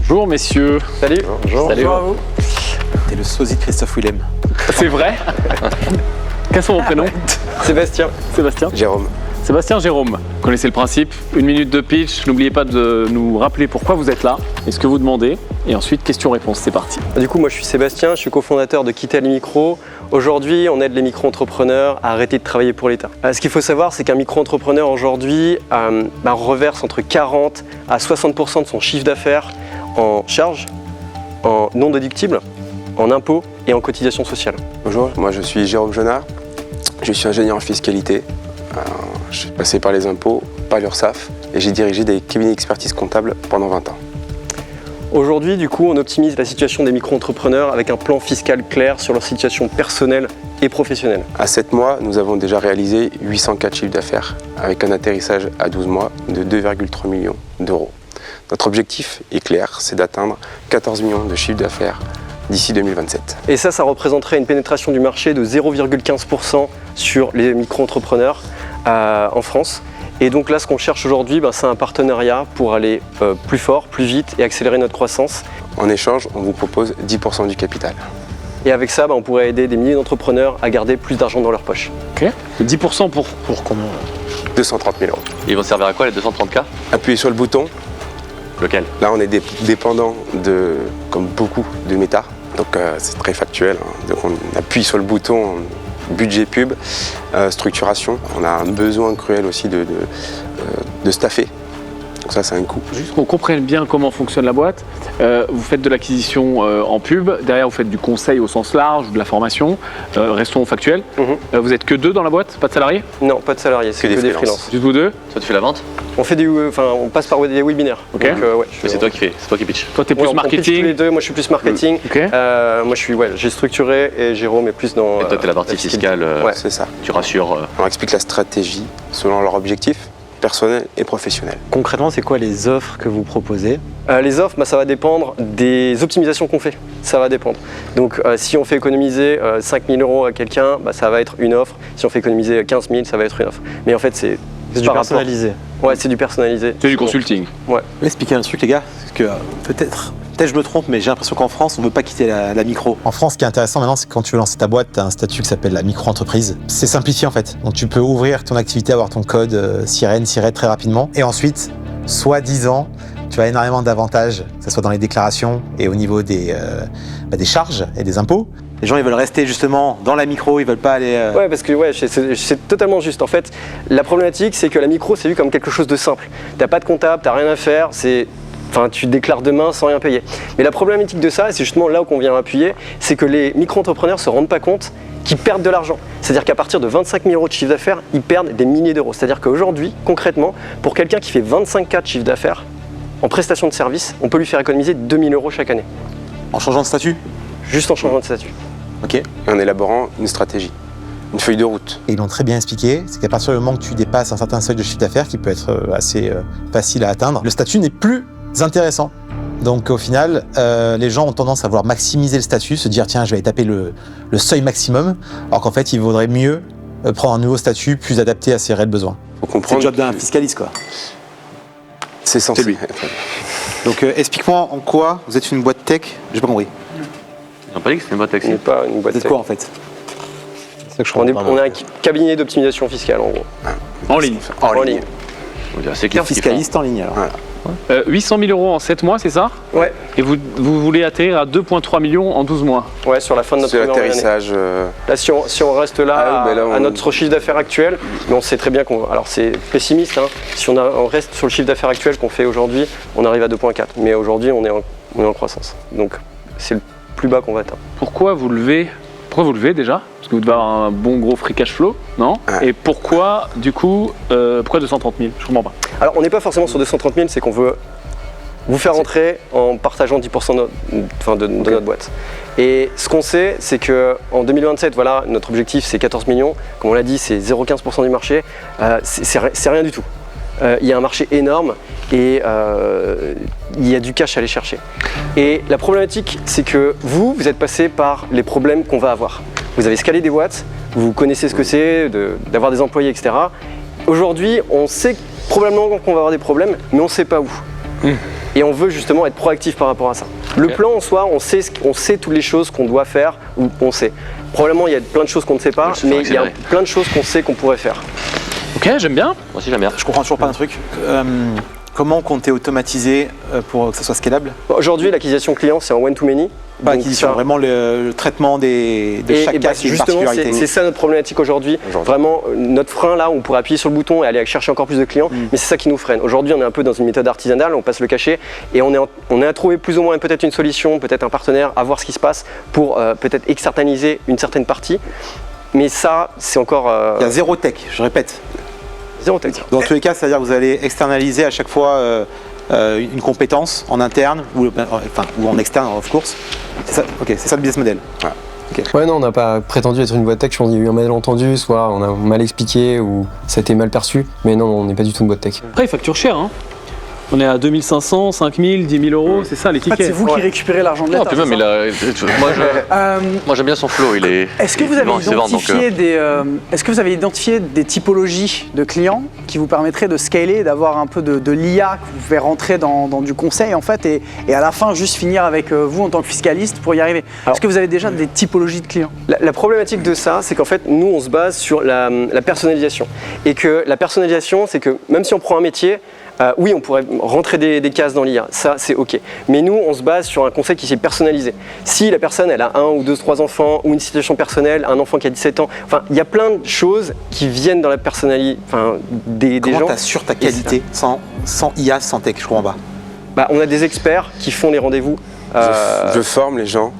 Bonjour messieurs. Salut. Bonjour. Salut. Bonjour à vous. T'es le sosie de Christophe Willem. C'est vrai? Quels sont vos prénoms? Sébastien. Sébastien. Jérôme. Sébastien, Jérôme. Vous connaissez le principe, 1 minute de pitch. N'oubliez pas de nous rappeler pourquoi vous êtes là et ce que vous demandez. Et ensuite, question-réponse, c'est parti. Du coup, moi je suis Sébastien, je suis cofondateur de Quitter les micros. Aujourd'hui, on aide les micro-entrepreneurs à arrêter de travailler pour l'État. Ce qu'il faut savoir, c'est qu'un micro-entrepreneur aujourd'hui reverse entre 40 à 60% de son chiffre d'affaires en charges, en non déductibles, en impôts et en cotisations sociales. Bonjour, moi je suis Jérôme Jonard. Je suis ingénieur en fiscalité. Je suis passé par les impôts, par l'URSSAF et j'ai dirigé des cabinets d'expertise comptable pendant 20 ans. Aujourd'hui, du coup, on optimise la situation des micro-entrepreneurs avec un plan fiscal clair sur leur situation personnelle et professionnelle. À 7 mois, nous avons déjà réalisé 804 chiffres d'affaires avec un atterrissage à 12 mois de 2,3 millions d'euros. Notre objectif est clair, c'est d'atteindre 14 millions de chiffres d'affaires d'ici 2027. Et ça représenterait une pénétration du marché de 0,15% sur les micro-entrepreneurs en France. Et donc là, ce qu'on cherche aujourd'hui, c'est un partenariat pour aller plus fort, plus vite et accélérer notre croissance. En échange, on vous propose 10% du capital. Et avec ça, on pourrait aider des milliers d'entrepreneurs à garder plus d'argent dans leur poche. Ok. 10% pour combien? 230 000 euros. Ils vont servir à quoi les 230K? Appuyez sur le bouton. Lequel? Là, on est dépendant de, comme beaucoup, de Meta. Donc c'est très factuel. Donc on appuie sur le bouton budget pub, structuration. On a un besoin cruel aussi de staffer. Donc ça, c'est un coût. Juste qu'on comprenne bien comment fonctionne la boîte, vous faites de l'acquisition en pub, derrière vous faites du conseil au sens large ou de la formation, restons factuels. Vous êtes que 2 dans la boîte, pas de salariés? Non, pas de salariés, c'est que des freelances. Juste vous 2? Toi tu fais la vente? On passe par des webinaires. Ok. Donc, Mais c'est toi qui pitch. Toi t'es plus on pitch tous marketing? les deux, moi je suis plus marketing. Ok. Moi j'ai structuré et Jérôme est plus dans. Et toi t'es la partie fiscale, Ouais. C'est ça. tu rassures. On explique la stratégie selon leurs objectifs personnels et professionnels. Concrètement, c'est quoi les offres que vous proposez? Les offres, ça va dépendre des optimisations qu'on fait. Ça va dépendre. Donc si on fait économiser 5 000 euros à quelqu'un, ça va être une offre. Si on fait économiser 15 000, ça va être une offre. Mais en fait, c'est du par personnalisé. Ouais, c'est du personnalisé. C'est du consulting. Ouais. Je vais expliquer un truc, les gars, parce que peut-être je me trompe, mais j'ai l'impression qu'en France, on ne veut pas quitter la micro. En France, ce qui est intéressant maintenant, c'est que quand tu veux lancer ta boîte, tu as un statut qui s'appelle la micro-entreprise. C'est simplifié en fait. Donc tu peux ouvrir ton activité, avoir ton code SIREN très rapidement. Et ensuite, soi-disant, tu as énormément d'avantages, que ce soit dans les déclarations et au niveau des charges et des impôts. Les gens, ils veulent rester justement dans la micro, ils veulent pas aller... Ouais, parce que c'est totalement juste. En fait, la problématique, c'est que la micro, c'est vu comme quelque chose de simple. T'as pas de comptable, t'as rien à faire, tu déclares demain sans rien payer. Mais la problématique de ça, et c'est justement là où on vient appuyer, c'est que les micro-entrepreneurs se rendent pas compte qu'ils perdent de l'argent. C'est-à-dire qu'à partir de 25 000 euros de chiffre d'affaires, ils perdent des milliers d'euros. C'est-à-dire qu'aujourd'hui, concrètement, pour quelqu'un qui fait 25K de chiffre d'affaires, en prestation de service, on peut lui faire économiser 2 000 euros chaque année. En changeant de statut? Juste en changeant de statut. Ok. Et en élaborant une stratégie, une feuille de route. Et ils l'ont très bien expliqué, c'est qu'à partir du moment que tu dépasses un certain seuil de chiffre d'affaires, qui peut être assez facile à atteindre, le statut n'est plus intéressant. Donc au final, les gens ont tendance à vouloir maximiser le statut, se dire tiens, je vais aller taper le seuil maximum, alors qu'en fait, il vaudrait mieux prendre un nouveau statut plus adapté à ses réels besoins. Faut C'est comprendre. le job d'un fiscaliste, quoi. C'est censé. C'est lui. Donc explique-moi en quoi vous êtes une boîte tech, j'ai pas compris. Ils n'ont pas dit que c'était une boîte On taxi. n'est pas une boîte Vous êtes tech. quoi en fait? C'est ça que je On comprends est un cabinet d'optimisation fiscale, en gros. En ligne. En ligne. C'est clair ce qu'ils font. Fiscaliste en ligne alors. Ouais. 800 000 euros en 7 mois, c'est ça? Ouais. Et vous voulez atterrir à 2,3 millions en 12 mois? Ouais, sur la fin de notre C'est première année. l'atterrissage. Là, si on reste là, à notre chiffre d'affaires actuel, mais on sait très bien qu'on... Alors, c'est pessimiste, hein. Si on reste sur le chiffre d'affaires actuel qu'on fait aujourd'hui, on arrive à 2,4. Mais aujourd'hui, on est en croissance. Donc, c'est le plus bas qu'on va atteindre. Pourquoi vous levez déjà? Parce que vous devez avoir un bon gros free cash flow, non? Ouais. Et pourquoi, du coup, pourquoi 230 000? Je comprends pas. Alors, on n'est pas forcément sur 230 000, c'est qu'on veut vous faire rentrer en partageant 10% de notre boîte. Et ce qu'on sait, c'est qu'en 2027, voilà, notre objectif, c'est 14 millions. Comme on l'a dit, c'est 0,15% du marché. C'est rien du tout. Il y a un marché énorme et il y a du cash à aller chercher. Et la problématique, c'est que vous êtes passé par les problèmes qu'on va avoir. Vous avez scalé des boîtes, vous connaissez ce que c'est d'avoir des employés, etc. Aujourd'hui, on sait probablement qu'on va avoir des problèmes, mais on ne sait pas où. Et on veut justement être proactif par rapport à ça. Le plan en soi, on sait toutes les choses qu'on doit faire ou on sait. Probablement il y a plein de choses qu'on ne sait pas, mais il y a plein de choses qu'on sait qu'on pourrait faire. Ok, j'aime bien. Moi aussi, j'aime bien. Je comprends toujours pas un truc. Comment on comptait automatiser pour que ça soit scalable? Aujourd'hui, l'acquisition client, c'est en one-to-many. Pas acquisition, vraiment le traitement de chaque cas, c'est une justement, particularité. c'est ça notre problématique aujourd'hui. Vraiment, notre frein là, on pourrait appuyer sur le bouton et aller chercher encore plus de clients, mais c'est ça qui nous freine. Aujourd'hui, on est un peu dans une méthode artisanale, on passe le cachet et on est à trouver plus ou moins peut-être une solution, peut-être un partenaire, à voir ce qui se passe pour peut-être externaliser une certaine partie. Mais ça, c'est encore. Il y a zéro tech, je répète. Zéro tech. Dans tous les cas, c'est-à-dire que vous allez externaliser à chaque fois une compétence en interne ou en externe, of course. C'est ça, ok, c'est ça le business model. Ouais. Okay. Ouais, non, on n'a pas prétendu être une boîte tech. Je pense qu'il y a eu un malentendu, soit on a mal expliqué ou ça a été mal perçu. Mais non, on n'est pas du tout une boîte tech. Après, ils facturent cher, hein. On est à 2500, 5000, 10 000 euros, c'est ça les En fait, tickets. c'est vous qui récupérez l'argent de Non, l'État. puis même, moi j'aime bien son flow. Est-ce que vous avez identifié des typologies de clients qui vous permettraient de scaler, d'avoir un peu de l'IA que vous pouvez rentrer dans du conseil en fait et à la fin juste finir avec vous en tant que fiscaliste pour y arriver? Est-ce que vous avez déjà des typologies de clients? La problématique de ça, c'est qu'en fait, nous, on se base sur la personnalisation. Et que la personnalisation, c'est que même si on prend un métier, oui, on pourrait rentrer des cases dans l'IA, ça c'est ok. Mais nous, on se base sur un conseil qui est personnalisé. Si la personne, elle a 1 ou 2, 3 enfants, ou une situation personnelle, un enfant qui a 17 ans, enfin, il y a plein de choses qui viennent dans la personnalité des gens. Comment t'assures ta qualité sans IA, sans tech? Je comprends pas. On a des experts qui font les rendez-vous. Je forme les gens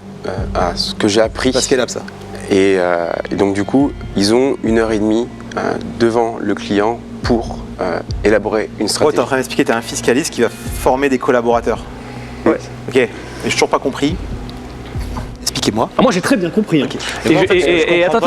à ce que j'ai appris. C'est scalable ça. Et donc du coup, ils ont 1h30 devant le client pour élaborer une Oh, stratégie. t'es en train d'expliquer, t'es un fiscaliste qui va former des collaborateurs. Ouais. Ok, mais j'ai toujours pas compris. Expliquez-moi. Ah, moi j'ai très bien compris. Ok. Et attends,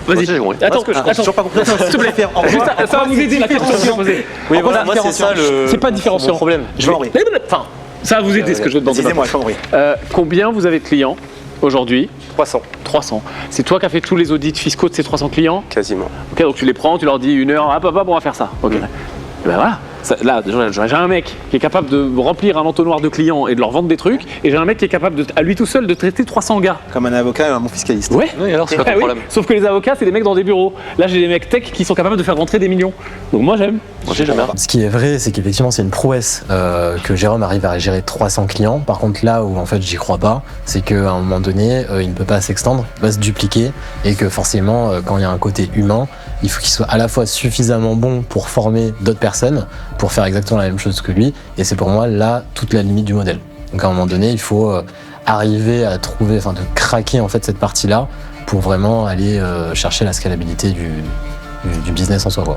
vas-y. J'ai compris. Attends, J'ai toujours pas compris. s'il te plaît. Juste, ça va vous aider la question que je vais poser. Oui, voilà, moi c'est ça le. C'est pas différenciant. mon problème. Je vais en rire. Enfin, ça va vous aider ce que je vais te demander. Excusez-moi, je vais en rire. Combien vous avez de clients aujourd'hui? 300. 300. C'est toi qui as fait tous les audits fiscaux de ces 300 clients? Quasiment. Ok, donc tu les prends, tu leur dis 1 heure, hop, on va faire ça. Ok. Et ben voilà. Là, j'ai un mec qui est capable de remplir un entonnoir de clients et de leur vendre des trucs, et j'ai un mec qui est capable, à lui tout seul, de traiter 300 gars. Comme un avocat et un bon fiscaliste. Ouais. Oui, alors c'est pas ton Oui. problème. Sauf que les avocats, c'est des mecs dans des bureaux. Là, j'ai des mecs tech qui sont capables de faire rentrer des millions. Donc moi, j'aime. Moi aussi, j'aime bien. Ce qui est vrai, c'est qu'effectivement, c'est une prouesse que Jérôme arrive à gérer 300 clients. Par contre, là où en fait j'y crois pas, c'est qu'à un moment donné, il ne peut pas s'extendre, il va se dupliquer, et que forcément, quand il y a un côté humain, il faut qu'il soit à la fois suffisamment bon pour former d'autres personnes, pour faire exactement la même chose que lui. Et c'est pour moi là toute la limite du modèle. Donc à un moment donné, il faut arriver à trouver, de craquer en fait cette partie-là pour vraiment aller chercher la scalabilité du business en soi, quoi.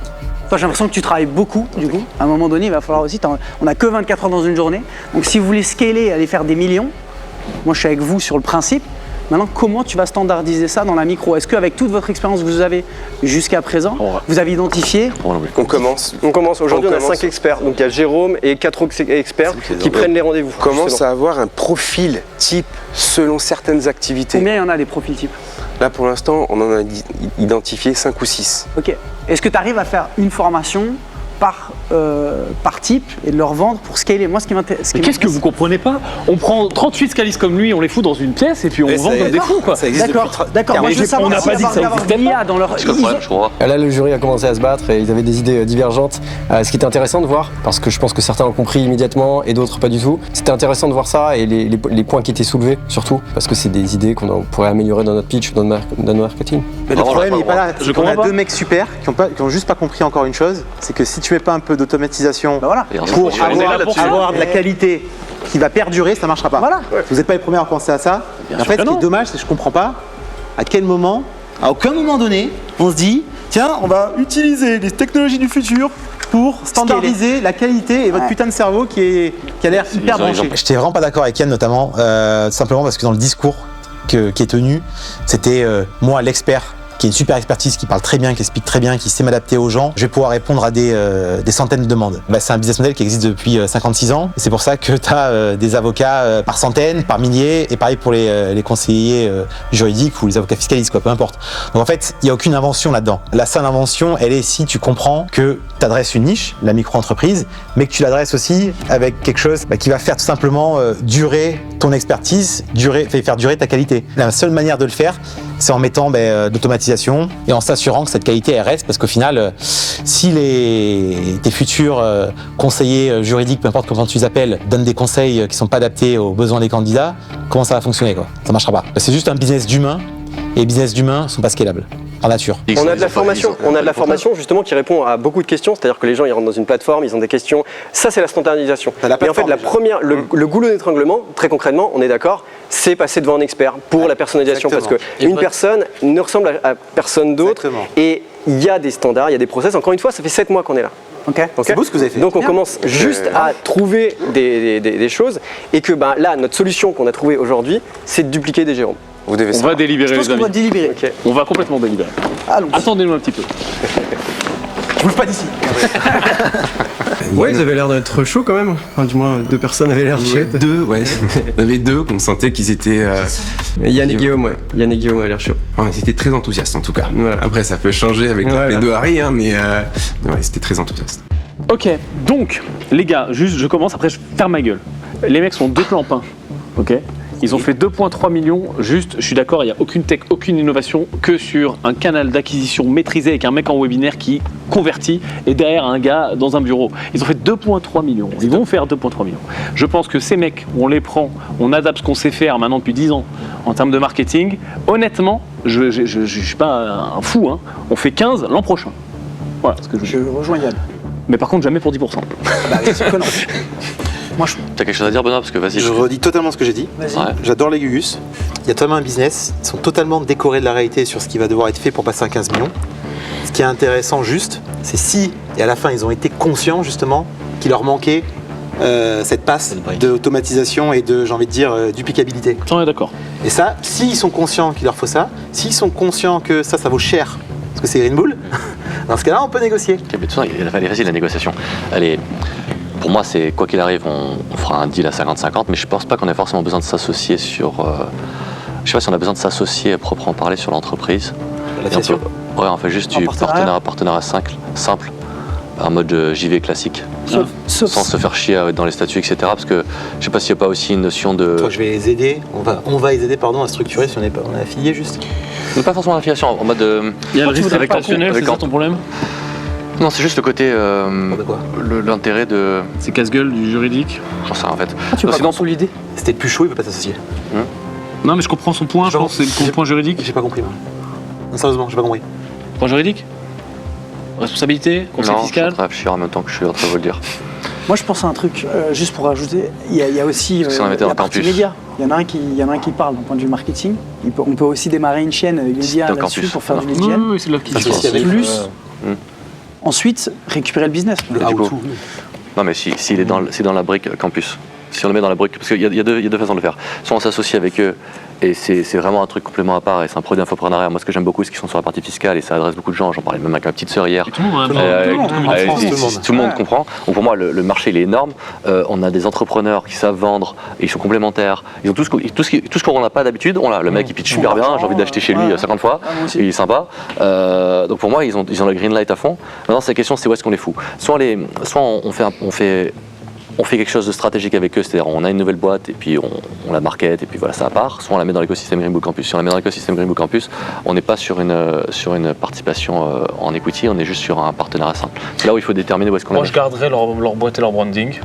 Toi, j'ai l'impression que tu travailles beaucoup, du coup. À un moment donné, il va falloir aussi. On n'a que 24 heures dans une journée. Donc, si vous voulez scaler et aller faire des millions, moi, je suis avec vous sur le principe. Maintenant, comment tu vas standardiser ça dans la micro? Est-ce qu'avec toute votre expérience que vous avez jusqu'à présent, vous avez identifié? On commence. Aujourd'hui, on a commence. 5 experts. Donc, il y a Jérôme et 4 autres experts qui prennent les rendez-vous. On commence justement. à avoir un profil type selon certaines activités. Combien il y en a des profils types? Là, pour l'instant, on en a identifié 5 ou 6. Ok. Est-ce que tu arrives à faire une formation par type et de leur vendre pour scaler? Moi, ce qui m'intéresse. Mais qu'est-ce que vous comprenez pas? On prend 38 fiscalistes comme lui, on les fout dans une pièce et puis on Ouais, vend ça- comme des fous, quoi. Ça existe D'accord, depuis d'accord. Moi, je veux on savoir n'a si pas dit que ça avoir existait pas. l'IA dans leur. C'est quoi le problème, je comprends pas. Là, le jury a commencé à se battre et ils avaient des idées divergentes. Ce qui était intéressant de voir, parce que je pense que certains ont compris immédiatement et d'autres pas du tout, c'était intéressant de voir ça et les points qui étaient soulevés, surtout, parce que c'est des idées qu'on pourrait améliorer dans notre pitch, dans notre marketing. Mais le Vraiment, problème, là, il n'est pas là. Je C'est qu'on comprends a pas. 2 mecs super qui ont juste pas compris encore une chose, c'est que si tu mets pas un peu d'automatisation Bah voilà. Et ensuite, pour on est là avoir, pour ça. avoir de la qualité qui va perdurer, ça marchera pas. Voilà. Vous n'êtes pas les premiers à penser à ça. Et en sûr fait, que ce qui non. est dommage, c'est que je comprends pas à quel moment, à aucun moment donné, on se dit tiens, on va utiliser les technologies du futur pour standardiser la qualité et votre putain de cerveau qui a l'air hyper ils ont- branché. J'étais vraiment pas d'accord avec Yann notamment, simplement parce que dans le discours qui est tenu, c'était moi l'expert qui a une super expertise, qui parle très bien, qui explique très bien, qui sait m'adapter aux gens, je vais pouvoir répondre à des centaines de demandes. C'est un business model qui existe depuis 56 ans. C'est pour ça que tu as des avocats par centaines, par milliers, et pareil pour les conseillers juridiques ou les avocats fiscalistes, peu importe. Donc en fait, il n'y a aucune invention là-dedans. La seule invention, elle est si tu comprends que tu adresses une niche, la micro-entreprise, mais que tu l'adresses aussi avec quelque chose qui va faire tout simplement durer ton expertise, faire durer ta qualité. La seule manière de le faire, c'est en mettant d'automatisation et en s'assurant que cette qualité elle reste, parce qu'au final, si tes futurs conseillers juridiques, peu importe comment tu les appelles, donnent des conseils qui ne sont pas adaptés aux besoins des candidats, comment ça va fonctionner quoi? Ça ne marchera pas. C'est juste un business d'humain, et les business d'humains ne sont pas scalables. En nature. On a de la formation justement qui répond à beaucoup de questions, c'est-à-dire que les gens ils rentrent dans une plateforme, ils ont des questions. Ça c'est la standardisation. Et en fait le goulot d'étranglement, très concrètement, on est d'accord, c'est passer devant un expert pour la personnalisation. Exactement. Parce qu'une personne ne ressemble à personne d'autre. Et il y a des standards, il y a des process. Encore une fois, ça fait 7 mois qu'on est là. Okay. C'est beau ce que vous avez fait. Donc on commence juste à trouver des choses et que là notre solution qu'on a trouvée aujourd'hui, c'est de dupliquer des Jérôme. On va délibérer, les amis. Okay. On va complètement délibérer. Attendez-nous un petit peu. Je bouge pas d'ici. Ouais, ils avaient l'air d'être chauds quand même. Enfin, du moins, 2 personnes avaient l'air chaudes. 2, ouais. Il y en avait 2 qu'on sentait qu'ils étaient. Yann et Guillaume, ouais. Yann et Guillaume avaient l'air chauds. Ouais, ils étaient très enthousiastes en tout cas. Voilà. Après, ça peut changer avec la paix de Harry, mais ouais, c'était très enthousiaste. Ok, donc, les gars, juste je commence, après je ferme ma gueule. Les mecs sont 2 clampins, ok? Ils ont fait 2,3 millions, juste, je suis d'accord, il n'y a aucune tech, aucune innovation, que sur un canal d'acquisition maîtrisé avec un mec en webinaire qui convertit et derrière un gars dans un bureau. Ils ont fait 2,3 millions, ils vont faire 2,3 millions. Je pense que ces mecs, on les prend, on adapte ce qu'on sait faire maintenant depuis 10 ans en termes de marketing. Honnêtement, je ne suis pas un fou, hein. On fait 15 l'an prochain. Voilà ce que je rejoins Yann. Mais par contre, jamais pour 10%. Bien sûr que non. T'as quelque chose à dire, Benoît? Parce que vas-y. Je redis totalement ce que j'ai dit. Ouais. J'adore les Gugus. Il y a totalement un business. Ils sont totalement décorés de la réalité sur ce qui va devoir être fait pour passer à 15 millions. Ce qui est intéressant juste, c'est si, et à la fin, ils ont été conscients justement qu'il leur manquait cette passe d'automatisation et de, j'ai envie de dire, duplicabilité. On est d'accord. Et ça, s'ils sont conscients qu'il leur faut ça, s'ils sont conscients que ça vaut cher, parce que c'est Green Bull, dans ce cas-là, on peut négocier. Okay, mais tout ça, elle est facile la négociation. Pour moi, c'est quoi qu'il arrive, on fera un deal à 50-50, mais je pense pas qu'on ait forcément besoin de s'associer sur. Je sais pas si on a besoin de s'associer à proprement parler sur l'entreprise. On fait juste du partenariat simple, en mode JV classique, sans se faire chier dans les statuts, etc. Parce que je sais pas s'il n'y a pas aussi une notion de. Toi, je vais les aider. On va les aider, à structurer si on est affilié juste. Mais pas forcément l'affiliation, en mode. Il y a le risque rétentionnel, c'est ça ton problème? Non, c'est juste le côté. L'intérêt de. C'est casse-gueule du juridique? J'en sais rien en fait. Tu vas consolider? C'était le plus chaud, il veut pas s'associer. Non, mais je comprends son point, je pense que c'est le point juridique. J'ai pas compris, moi. Non, sérieusement, j'ai pas compris. Point juridique? Responsabilité? Conseil fiscal? Je suis en train de réfléchir en même temps que je suis en train de vous le dire. Moi, je pense à un truc, juste pour ajouter, il y a aussi la partie média. Il y en a un qui parle d'un point de vue marketing. On peut aussi démarrer une chaîne média là-dessus pour faire du lead gen. Oui, c'est là qu'il faut. Plus. Ensuite, récupérer le business. Non, mais s'il est dans la brique campus, si on le met dans la brique, parce qu'il y a deux façons de le faire. Soit on s'associe avec eux, et c'est vraiment un truc complément à part, et c'est un produit d'infoprenariat. Moi, ce que j'aime beaucoup, c'est qu'ils sont sur la partie fiscale, et ça adresse beaucoup de gens. J'en parlais même avec ma petite sœur hier. Tout le monde comprend. Donc pour moi, le marché, il est énorme. On a des entrepreneurs qui savent vendre, et ils sont complémentaires. Ils ont tout ce qu'on n'a pas d'habitude. On l'a. Le mec, il pitch super bien. J'ai envie d'acheter chez lui 50 fois. Il est sympa. Donc pour moi, ils ont le green light à fond. Maintenant, la question, c'est où est-ce qu'on les fout. Soit on fait quelque chose de stratégique avec eux, c'est-à-dire on a une nouvelle boîte et puis on la market et puis voilà, ça part. Soit on la met dans l'écosystème Green Bull Campus. Si on la met dans l'écosystème Green Bull Campus, on n'est pas sur une participation en equity, on est juste sur un partenariat simple. C'est là où il faut déterminer où est-ce qu'on est. Moi, je garderais leur boîte et leur branding.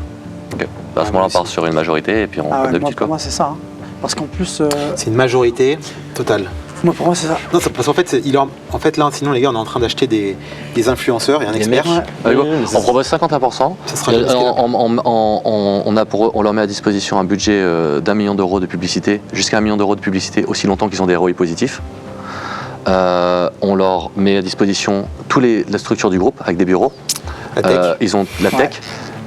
Ok. À ce moment-là, on part sur une majorité et puis on fait d'habitude. Pour moi, c'est ça. Parce qu'en plus. C'est une majorité totale. Moi, pour moi, c'est ça. Non, parce qu'en fait, là, sinon, les gars, on est en train d'acheter des influenceurs et un expert. On propose 51%. On leur met à disposition un budget d'1 million d'euros de publicité, jusqu'à 1 million d'euros de publicité, aussi longtemps qu'ils ont des ROI positifs. On leur met à disposition toute la structure du groupe avec des bureaux. La tech. Ils ont la tech.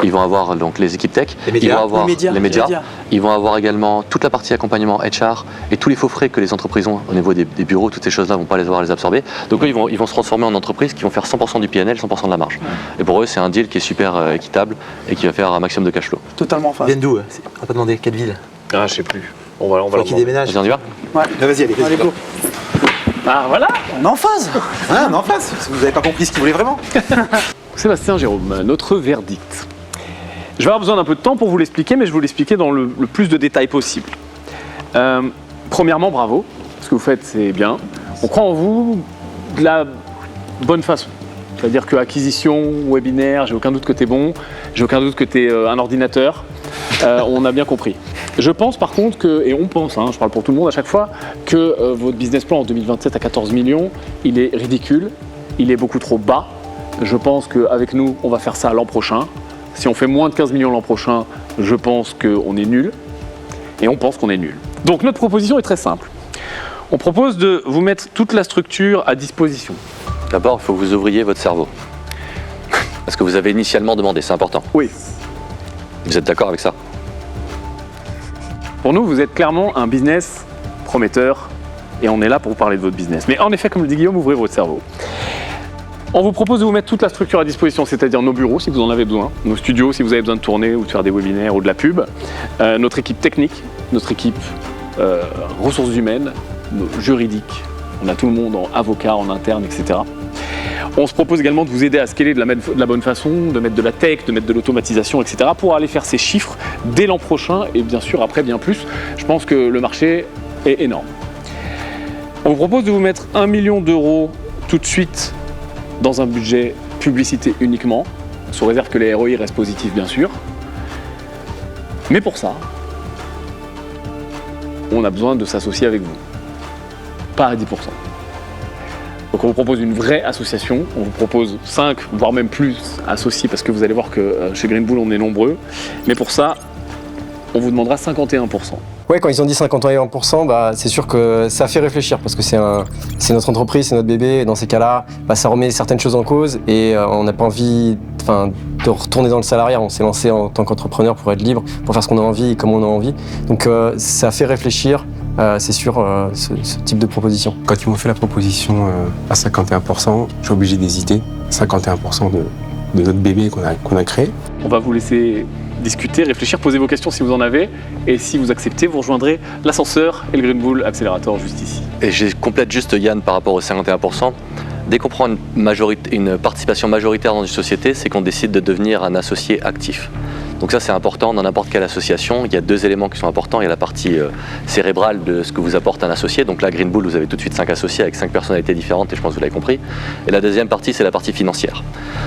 Ils vont avoir donc les équipes tech, Les médias. ils vont avoir Les médias. ils vont avoir également toute la partie accompagnement HR et tous les faux frais que les entreprises ont au niveau des bureaux, toutes ces choses-là vont pas les avoir à les absorber. Donc eux, ils vont se transformer en entreprises qui vont faire 100% du PNL, 100% de la marge. Et pour eux, c'est un deal qui est super équitable et qui va faire un maximum de cash flow. Totalement en Ils face. viennent d'où On va pas demander quelle ville. Ah, je sais plus. On va Faut qu'ils déménagent. Vas-y, on y va. Vas-y, allez. Allez, go. Ah, voilà. On est en phase. Ah, mais en face, vous avez pas compris ce qu'ils voulaient vraiment. Sébastien Jérôme, notre verdict. Je vais avoir besoin d'un peu de temps pour vous l'expliquer, mais je vais vous l'expliquer dans le plus de détails possible. Premièrement, bravo. Ce que vous faites, c'est bien. On croit en vous de la bonne façon. C'est-à-dire que acquisition, webinaire, j'ai aucun doute que tu es bon, j'ai aucun doute que tu es un ordinateur. On a bien compris. Je pense par contre que, et on pense, je parle pour tout le monde à chaque fois, que votre business plan en 2027 à 14 millions, il est ridicule, il est beaucoup trop bas. Je pense qu'avec nous, on va faire ça l'an prochain. Si on fait moins de 15 millions l'an prochain, je pense qu'on est nul. Et on pense qu'on est nul. Donc notre proposition est très simple. On propose de vous mettre toute la structure à disposition. D'abord, il faut que vous ouvriez votre cerveau. Parce que vous avez initialement demandé, c'est important. Oui. Vous êtes d'accord avec ça? Pour nous, vous êtes clairement un business prometteur et on est là pour vous parler de votre business. Mais en effet, comme le dit Guillaume, ouvrez votre cerveau. On vous propose de vous mettre toute la structure à disposition, c'est-à-dire nos bureaux si vous en avez besoin, nos studios si vous avez besoin de tourner ou de faire des webinaires ou de la pub, notre équipe technique, notre équipe ressources humaines, juridiques, on a tout le monde en avocat, en interne, etc. On se propose également de vous aider à scaler de la bonne façon, de mettre de la tech, de mettre de l'automatisation, etc. pour aller faire ces chiffres dès l'an prochain et bien sûr après bien plus. Je pense que le marché est énorme. On vous propose de vous mettre 1 million d'euros tout de suite dans un budget publicité uniquement, sous réserve que les ROI restent positifs bien sûr. Mais pour ça, on a besoin de s'associer avec vous. Pas à 10%. Donc on vous propose une vraie association, on vous propose 5, voire même plus associés parce que vous allez voir que chez Green Bull on est nombreux. Mais pour ça, on vous demandera 51%. Ouais, quand ils ont dit 51%, bah, c'est sûr que ça fait réfléchir parce que c'est notre entreprise, c'est notre bébé. Et dans ces cas-là, bah, ça remet certaines choses en cause et on n'a pas envie de retourner dans le salariat. On s'est lancé en tant qu'entrepreneur pour être libre, pour faire ce qu'on a envie et comme on a envie. Donc ça fait réfléchir, c'est sûr, ce type de proposition. Quand ils m'ont fait la proposition à 51%, j'ai obligé d'hésiter. 51% de notre bébé qu'on a créé. On va vous laisser discuter, réfléchir, poser vos questions si vous en avez. Et si vous acceptez, vous rejoindrez l'ascenseur et le Green Bull Accelerator juste ici. Et je complète juste Yann par rapport aux 51%. Dès qu'on prend une participation majoritaire dans une société, c'est qu'on décide de devenir un associé actif. Donc ça c'est important dans n'importe quelle association. Il y a 2 éléments qui sont importants. Il y a la partie cérébrale de ce que vous apporte un associé. Donc là, Green Bull, vous avez tout de suite 5 associés avec 5 personnalités différentes et je pense que vous l'avez compris. Et la deuxième partie, c'est la partie financière.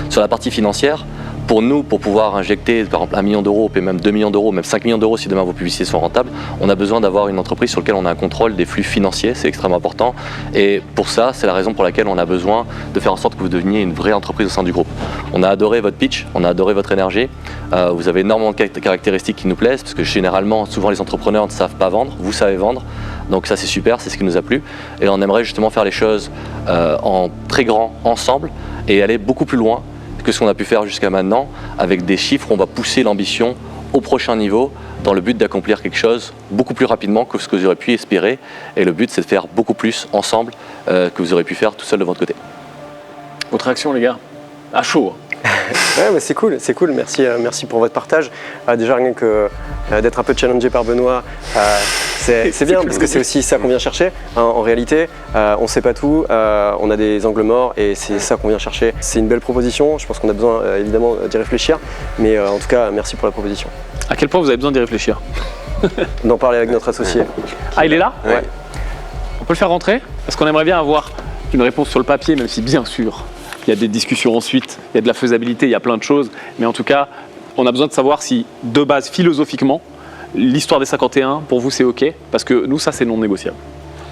Sur la partie financière, pour nous, pour pouvoir injecter par exemple 1 million d'euros, puis même 2 millions d'euros, même 5 millions d'euros si demain vos publicités sont rentables, on a besoin d'avoir une entreprise sur laquelle on a un contrôle des flux financiers, c'est extrêmement important. Et pour ça, c'est la raison pour laquelle on a besoin de faire en sorte que vous deveniez une vraie entreprise au sein du groupe. On a adoré votre pitch, on a adoré votre énergie, vous avez énormément de caractéristiques qui nous plaisent, parce que généralement, souvent les entrepreneurs ne savent pas vendre, vous savez vendre, donc ça c'est super, c'est ce qui nous a plu. Et on aimerait justement faire les choses en très grand ensemble et aller beaucoup plus loin que ce qu'on a pu faire jusqu'à maintenant, avec des chiffres, on va pousser l'ambition au prochain niveau dans le but d'accomplir quelque chose beaucoup plus rapidement que ce que vous aurez pu espérer. Et le but, c'est de faire beaucoup plus ensemble que vous aurez pu faire tout seul de votre côté. Votre réaction, les gars? À chaud. Ouais, mais c'est cool. Merci pour votre partage. Déjà, rien que d'être un peu challengé par Benoît, c'est bien parce que c'est aussi ça qu'on vient chercher. En réalité, on ne sait pas tout, on a des angles morts et c'est ça qu'on vient chercher. C'est une belle proposition, je pense qu'on a besoin évidemment d'y réfléchir, mais en tout cas, merci pour la proposition. À quel point vous avez besoin d'y réfléchir? D'en parler avec notre associé. Ah, il est là? Ouais. On peut le faire rentrer? Parce qu'on aimerait bien avoir une réponse sur le papier, même si bien sûr, il y a des discussions ensuite, il y a de la faisabilité, il y a plein de choses. Mais en tout cas, on a besoin de savoir si, de base, philosophiquement, l'histoire des 51, pour vous, c'est OK. Parce que nous, ça, c'est non négociable.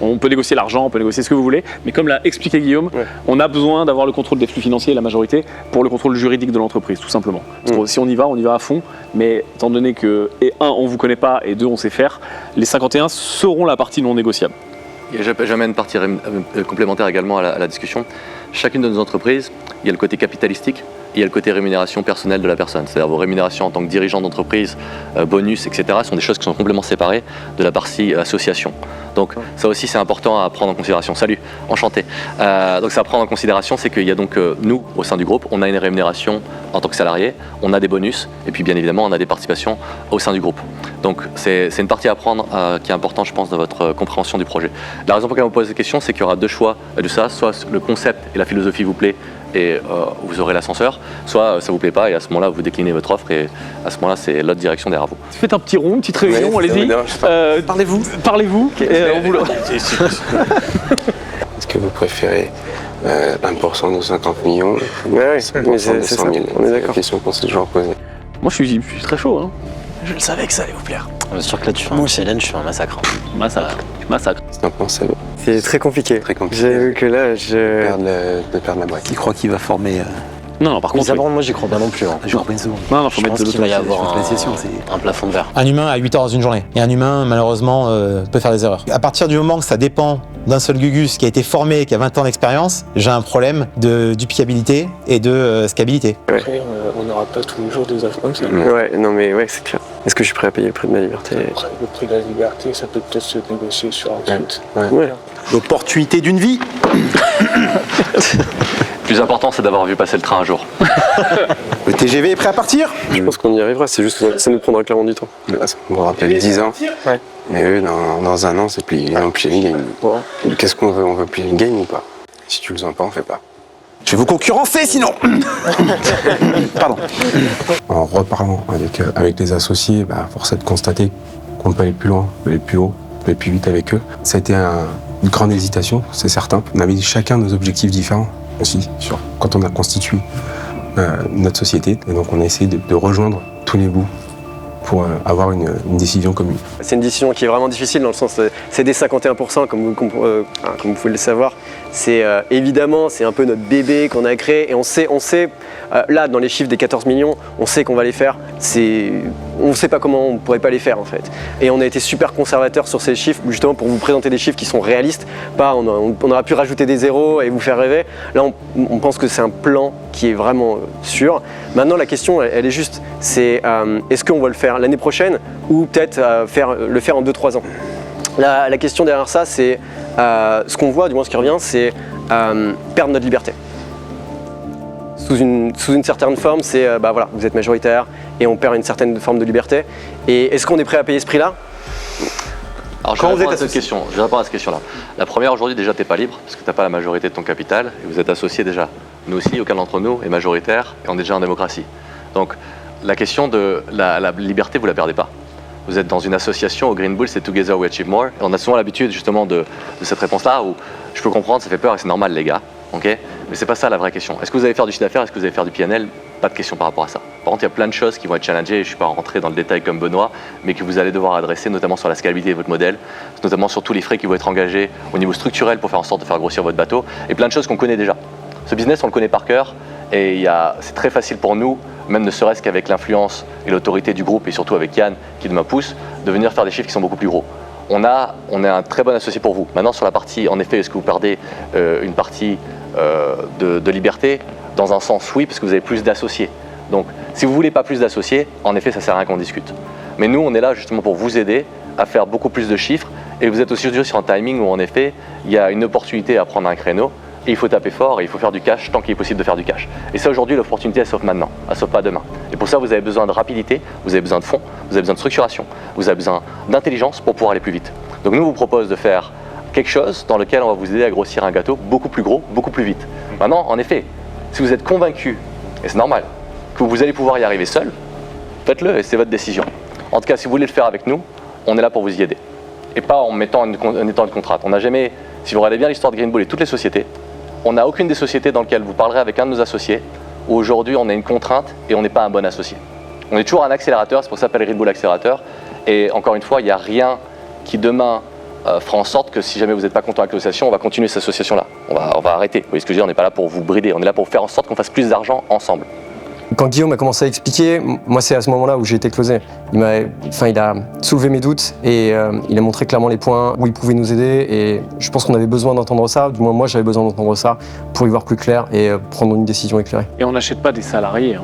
On peut négocier l'argent, on peut négocier ce que vous voulez. Mais comme l'a expliqué Guillaume, on a besoin d'avoir le contrôle des flux financiers, la majorité, pour le contrôle juridique de l'entreprise, tout simplement. Parce que si on y va à fond. Mais étant donné que, et 1, on ne vous connaît pas, et 2, on sait faire, les 51 seront la partie non négociable. Et j'amène une partie complémentaire également à la discussion. Chacune de nos entreprises, il y a le côté capitalistique, il y a le côté rémunération personnelle de la personne. C'est-à-dire vos rémunérations en tant que dirigeant d'entreprise, bonus, etc. sont des choses qui sont complètement séparées de la partie association. Donc ça aussi c'est important à prendre en considération. Salut, enchanté. Donc ça à prendre en considération, c'est qu'il y a donc nous, au sein du groupe, on a une rémunération en tant que salarié, on a des bonus, et puis bien évidemment on a des participations au sein du groupe. Donc c'est une partie à prendre qui est importante, je pense, dans votre compréhension du projet. La raison pour laquelle on vous pose cette question, c'est qu'il y aura deux choix de ça, soit le concept et la philosophie vous plaît, et vous aurez l'ascenseur, soit ça vous plaît pas et à ce moment-là vous déclinez votre offre et à ce moment-là c'est l'autre direction derrière vous. Faites un petit rond, une petite réunion, Ouais, allez-y. Parlez-vous. On vous le- Est-ce que vous préférez 1% de 50 millions ou Ouais, 1% mais de c'est 100 ça, 000? on est C'est la d'accord. question qu'on s'est toujours posée. Moi je suis très chaud. Hein. Je le savais que ça allait vous plaire. C'est sûr que là, tu fais un challenge, je fais un massacre. Massacre. C'est impensable C'est très compliqué. Très compliqué. J'ai vu que là, de perdre la boîte. Qui croit qu'il va former Non, par Mais contre, moi, j'y crois pas non plus. Hein. Je pas une seconde. non, faut Je mettre pense de qu'il va y l'automatisation. avoir l'automatisation, c'est- un plafond de verre. Un humain a 8 heures dans une journée. Et un humain, malheureusement, peut faire des erreurs. À partir du moment que ça dépend d'un seul Gugus qui a été formé, qui a 20 ans d'expérience, j'ai un problème de duplicabilité et de scalabilité. Après, on n'aura pas tous les jours des offres comme ça. Ouais, non mais ouais, c'est clair. Est-ce que je suis prêt à payer le prix de ma liberté? Après, le prix de la liberté, ça peut peut-être se négocier sur un tweet. Ouais. L'opportunité d'une vie. Le plus important c'est d'avoir vu passer le train un jour. Le TGV est prêt à partir. Je pense qu'on y arrivera, c'est juste que ça nous prendra clairement du temps. Là, ça me rappelle 10 ans. Ouais. Mais eux, dans un an, c'est plié. Ils ont plié le game. Qu'est-ce qu'on veut? On veut plier le game ou pas? Si tu le sens pas, on fait pas. Je vais vous concurrencer sinon. Pardon. En reparlant avec les associés, force est de constater qu'on ne peut aller plus loin, on peut aller plus haut, on peut aller plus vite avec eux. Ça a été une grande hésitation, c'est certain. On avait chacun nos objectifs différents aussi quand on a constitué notre société. Et donc on a essayé de rejoindre tous les bouts pour avoir une décision commune. C'est une décision qui est vraiment difficile dans le sens, c'est des 51%, comme vous pouvez le savoir. C'est évidemment, c'est un peu notre bébé qu'on a créé et on sait là dans les chiffres des 14 millions, on sait qu'on va les faire. On ne sait pas comment on ne pourrait pas les faire en fait. Et on a été super conservateur sur ces chiffres justement pour vous présenter des chiffres qui sont réalistes. Pas on aurait pu rajouter des zéros et vous faire rêver. Là on pense que c'est un plan qui est vraiment sûr. Maintenant la question elle est juste, c'est est-ce qu'on va le faire l'année prochaine ou peut-être le faire en 2-3 ans. La question derrière ça, c'est ce qu'on voit, du moins ce qui revient, c'est perdre notre liberté. Sous une certaine forme, c'est voilà, vous êtes majoritaire et on perd une certaine forme de liberté. Et est-ce qu'on est prêt à payer ce prix-là? Alors je vais répondre à cette question. Je vais répondre à cette question-là. La première, aujourd'hui, déjà, t'es pas libre parce que t'as pas la majorité de ton capital et vous êtes associés déjà. Nous aussi, aucun d'entre nous est majoritaire et on est déjà en démocratie. Donc, la question de la liberté, vous la perdez pas. Vous êtes dans une association, au Green Bull, c'est Together We Achieve More. Et on a souvent l'habitude justement de cette réponse-là où je peux comprendre, ça fait peur et c'est normal les gars, ok? Mais c'est pas ça la vraie question. Est-ce que vous allez faire du chiffre d'affaires? Est-ce que vous allez faire du PNL? Pas de question par rapport à ça. Par contre, il y a plein de choses qui vont être challengées, et je ne suis pas rentré dans le détail comme Benoît, mais que vous allez devoir adresser, notamment sur la scalabilité de votre modèle, notamment sur tous les frais qui vont être engagés au niveau structurel pour faire en sorte de faire grossir votre bateau, et plein de choses qu'on connaît déjà. Ce business, on le connaît par cœur, et c'est très facile pour nous, même ne serait-ce qu'avec l'influence et l'autorité du groupe, et surtout avec Yann, qui me pousse, de venir faire des chiffres qui sont beaucoup plus gros. On est un très bon associé pour vous. Maintenant, sur la partie, en effet, est-ce que vous perdez une partie de liberté? Dans un sens, oui, parce que vous avez plus d'associés. Donc, si vous voulez pas plus d'associés, en effet, ça sert à rien qu'on discute. Mais nous, on est là justement pour vous aider à faire beaucoup plus de chiffres. Et vous êtes aussi sur un timing où, en effet, il y a une opportunité à prendre un créneau. Et il faut taper fort et il faut faire du cash tant qu'il est possible de faire du cash. Et ça, aujourd'hui, l'opportunité, elle s'offre maintenant, elle s'offre pas demain. Et pour ça, vous avez besoin de rapidité, vous avez besoin de fonds, vous avez besoin de structuration, vous avez besoin d'intelligence pour pouvoir aller plus vite. Donc nous, on vous propose de faire quelque chose dans lequel on va vous aider à grossir un gâteau beaucoup plus gros, beaucoup plus vite. Maintenant, en effet, si vous êtes convaincu, et c'est normal, que vous allez pouvoir y arriver seul, faites-le et c'est votre décision. En tout cas, si vous voulez le faire avec nous, on est là pour vous y aider. Et pas en mettant en étant une contrainte. On n'a jamais, si vous regardez bien l'histoire de Green Bull et toutes les sociétés, on n'a aucune des sociétés dans lesquelles vous parlerez avec un de nos associés où aujourd'hui on a une contrainte et on n'est pas un bon associé. On est toujours un accélérateur, c'est pour ça qu'on s'appelle Green Bull Accélérateur. Et encore une fois, il n'y a rien qui demain fera en sorte que si jamais vous n'êtes pas content avec l'association, on va continuer cette association-là. On va arrêter. Vous voyez ce que je veux dire? On n'est pas là pour vous brider, on est là pour faire en sorte qu'on fasse plus d'argent ensemble. Quand Guillaume a commencé à expliquer, moi c'est à ce moment-là où j'ai été closé. Il a soulevé mes doutes et il a montré clairement les points où il pouvait nous aider et je pense qu'on avait besoin d'entendre ça, du moins moi j'avais besoin d'entendre ça pour y voir plus clair et prendre une décision éclairée. Et on n'achète pas des salariés.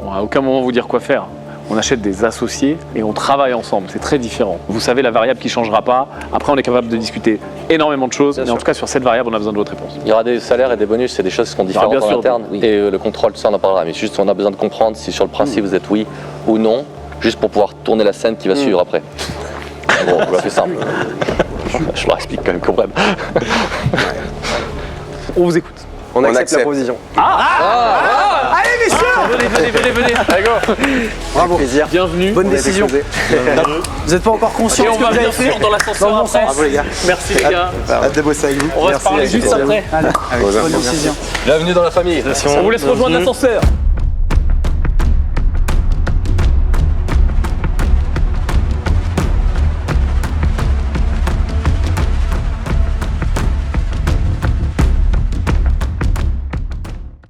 On va à aucun moment vous dire quoi faire. On achète des associés et on travaille ensemble. C'est très différent. Vous savez la variable qui ne changera pas. Après, on est capable de discuter énormément de choses. Mais en tout cas, sur cette variable, on a besoin de votre réponse. Il y aura des salaires et des bonus, c'est des choses qui seront différentes bien en sûr, interne. oui. Et le contrôle, ça on en parlera. Mais juste, on a besoin de comprendre si sur le principe vous êtes oui ou non, juste pour pouvoir tourner la scène qui va suivre après. Bon, c'est simple. Je leur explique quand même quand même. On vous écoute. On accepte la accepte. proposition. Allez, messieurs! Venez. Allez, go. Bravo. Plaisir. Bienvenue. Bonne On a été décision. closé. Vous n'êtes pas encore conscient Et de on ce que va vous avez bien fait sûr dans l'ascenseur Dans le bon après. sens. Bravo les gars. Merci les gars. Hâte de bosser avec vous. On va se parler juste après. Allez, bonne décision. Bienvenue dans la famille. On vous laisse rejoindre l'ascenseur.